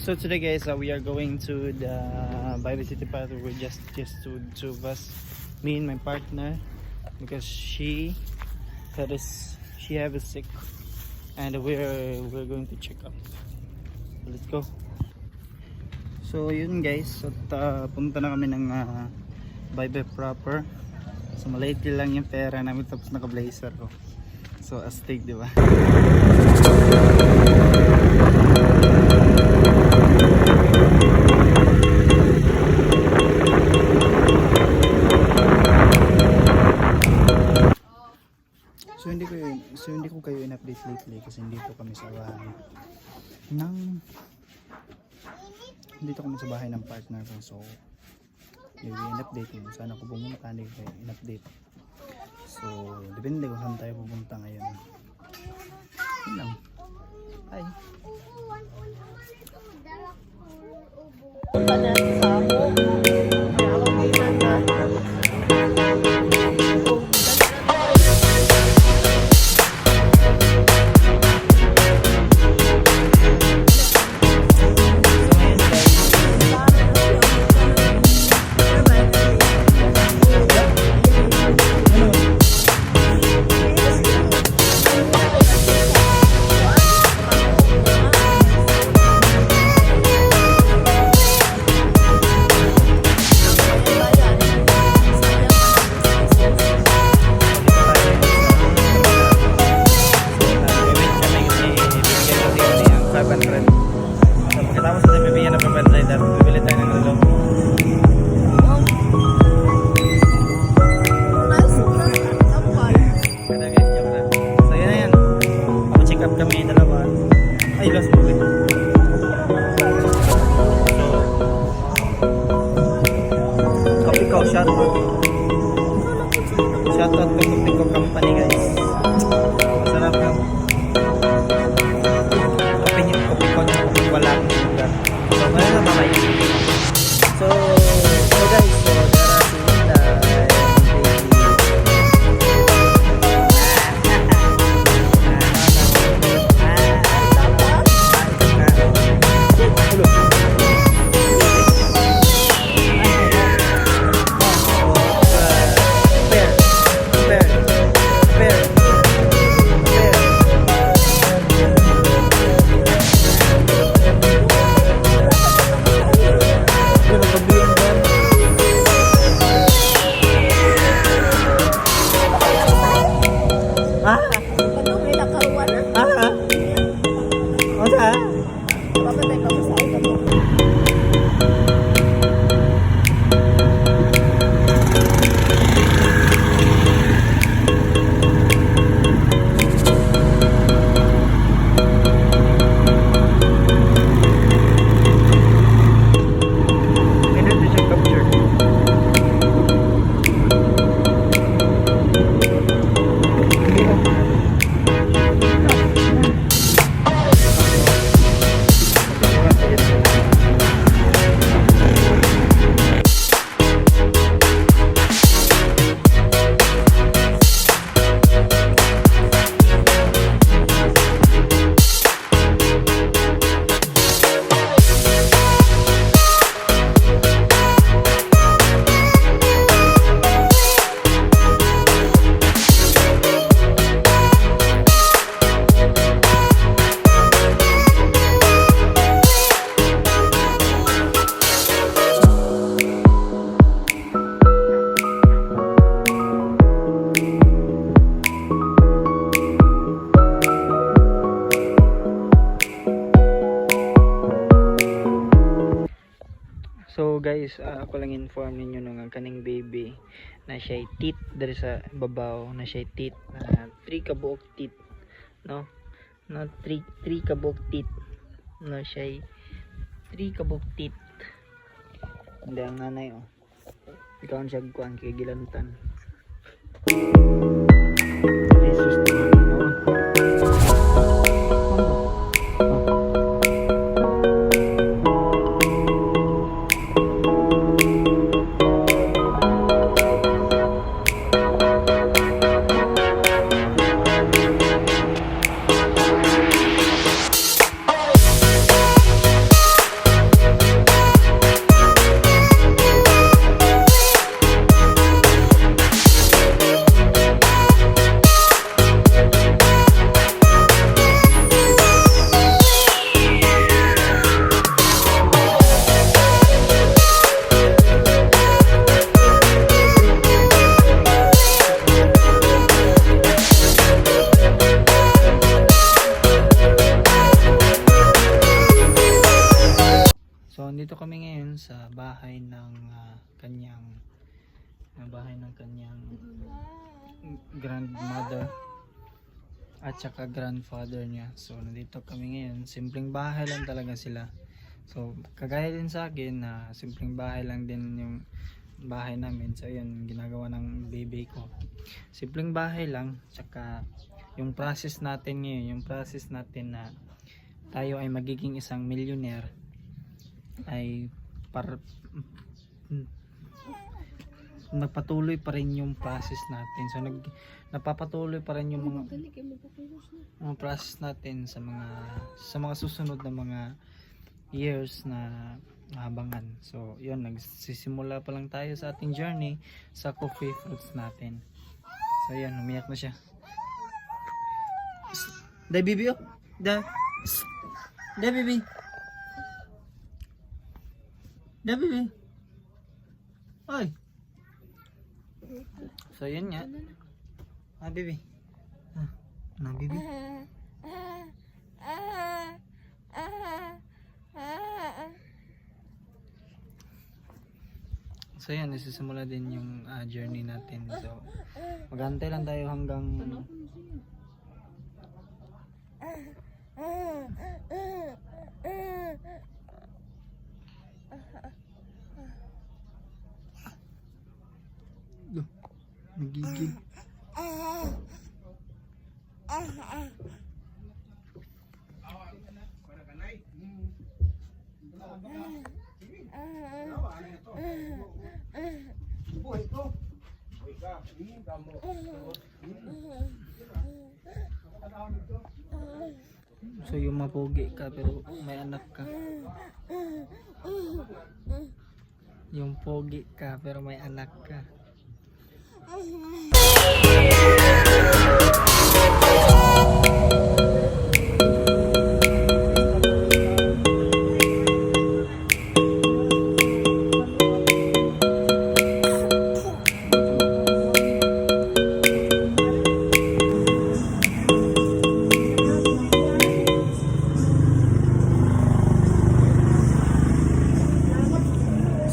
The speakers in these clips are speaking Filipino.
So today guys, we are going to the Bible City Park. We're just two of us, me and my partner, because she have a sick, and we're going to check up. Let's go. So yun guys, at punta na kami ng Bible proper. So maliit lang yung pera namin, tapos naka-blazer ko. So astig, di ba? So hindi ko kayo in-update lately kasi dito kami sa bahay ng partner ko. So in-update ko, sana ko pumunta, hindi ko in-update. So depende kung saan tayo pupunta ngayon. Yun lang. Ay. Shout out to Kopiko Company guys. Masarap yung Kopiko niya kung wala akong sugar. So wala na mamay. So guys, so guys, ako lang inform ninyo nung kaning baby na siya tit dari sa babaw, na siya tit na 3 kabuok tit, no? Na 3 kabuok tit, no? Siya 3 kabuok tit. Hindi ang nanay, oh. Ikaw ang siya kuang kigilantan. Jesus naman, no? So dito kami ngayon sa bahay ng kanyang grandmother at saka grandfather niya. So nandito kami ngayon, simpleng bahay lang talaga sila. So kagaya din sa akin na simpleng bahay lang din yung bahay namin. So yun, ginagawa ng baby ko. Simpleng bahay lang, tsaka yung process natin ngayon, yung process natin na tayo ay magiging isang millionaire ay nagpatuloy pa rin yung process natin. So napapatuloy pa rin yung mga process natin sa mga susunod na mga years na habangan. So yun, nagsisimula pa lang tayo sa ating journey sa coffee fruits natin. So yun, umiyak na siya. Dai bibi oh. Dai bibi. Dai bibi. Ay. So yun nga. Bibi. Bibi. So yan, nasisimula din yung journey natin. So magantay lang tayo hanggang nagigil. So yung mapogi ka pero may anak ka. Yung pogi ka pero may anak ka.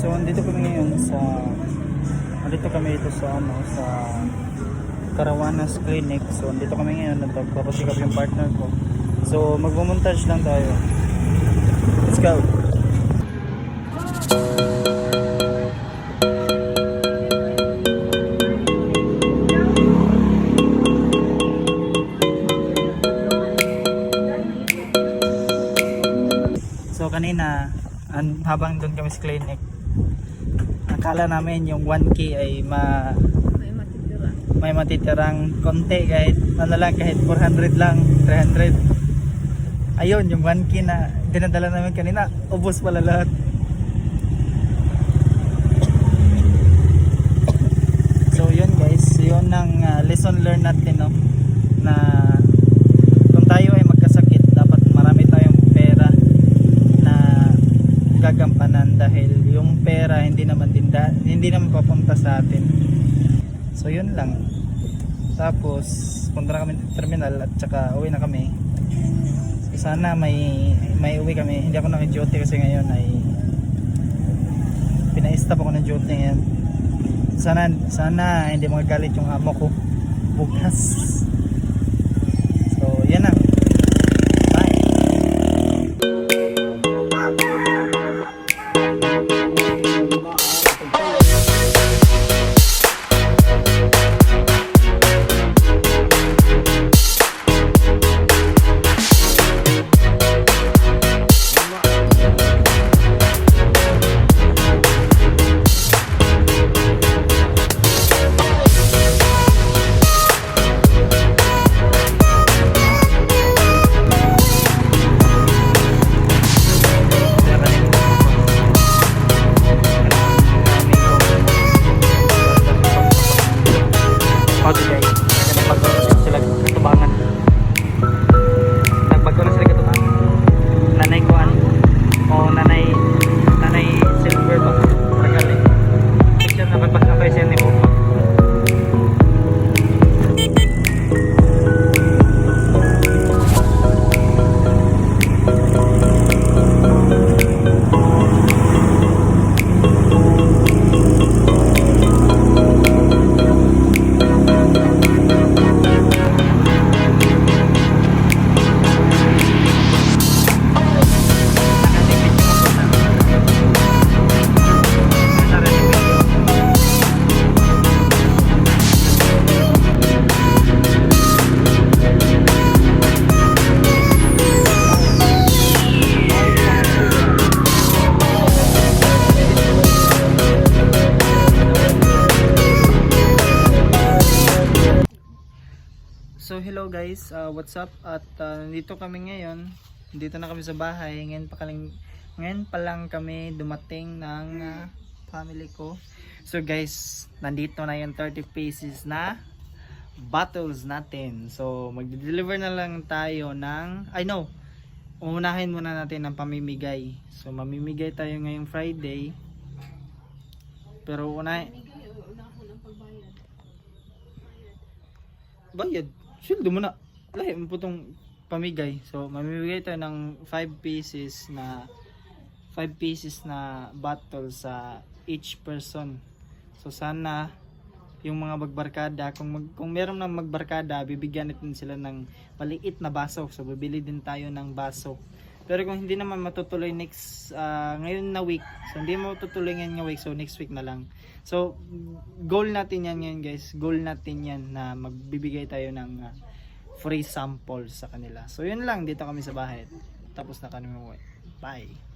So andito kami ngayon sa Carawanas Clinic. So andito kami ngayon, nagpapacheck up yung partner ko. So magmo-montage lang tayo. Let's go. So kanina habang doon kami sa clinic, akala namin yung 1K ay may matitirang konti, kahit ano lang, kahit 400 lang, 300. Ayun, yung 1K na dinadala namin kanina, ubos pala lahat. So yun guys, yun ang lesson learned natin, no? Na kung tayo ay magkasakit, dapat marami tayong pera na gagampanan, dahil yung pera hindi naman papunta sa atin. So yun lang. Tapos punta na kami sa terminal at saka uwi na kami. So, sana may uwi kami. Hindi ako naka-duty kasi ngayon ay pina-stop ako ng duty ngayon. Sana hindi magagalit yung amo ko bukas. So yan na. hello guys, what's up? At nandito kami ngayon. Nandito na kami sa bahay. Ngayon pa lang kami dumating ng family ko. So guys, nandito na yung 30 pieces na bottles natin. So magde-deliver na lang tayo ng, unahin muna natin ng pamimigay. So mamimigay tayo ngayong Friday. Pero bayad. Sweldo mo na. Lahi mo po itong pamigay. So mamimigay tayo ng 5 pieces na bottle sa each person. So sana yung mga magbarkada, kung meron na magbarkada, bibigyan natin sila ng maliit na baso. So bibili din tayo ng baso. Pero kung hindi naman matutuloy ngayon na week, so hindi mo matutuloy ngayon week, so next week na lang. So goal natin yan ngayon guys, goal natin yan na magbibigay tayo ng free sample sa kanila. So yun lang, dito kami sa bahay. Tapos na kami umuwi. Bye!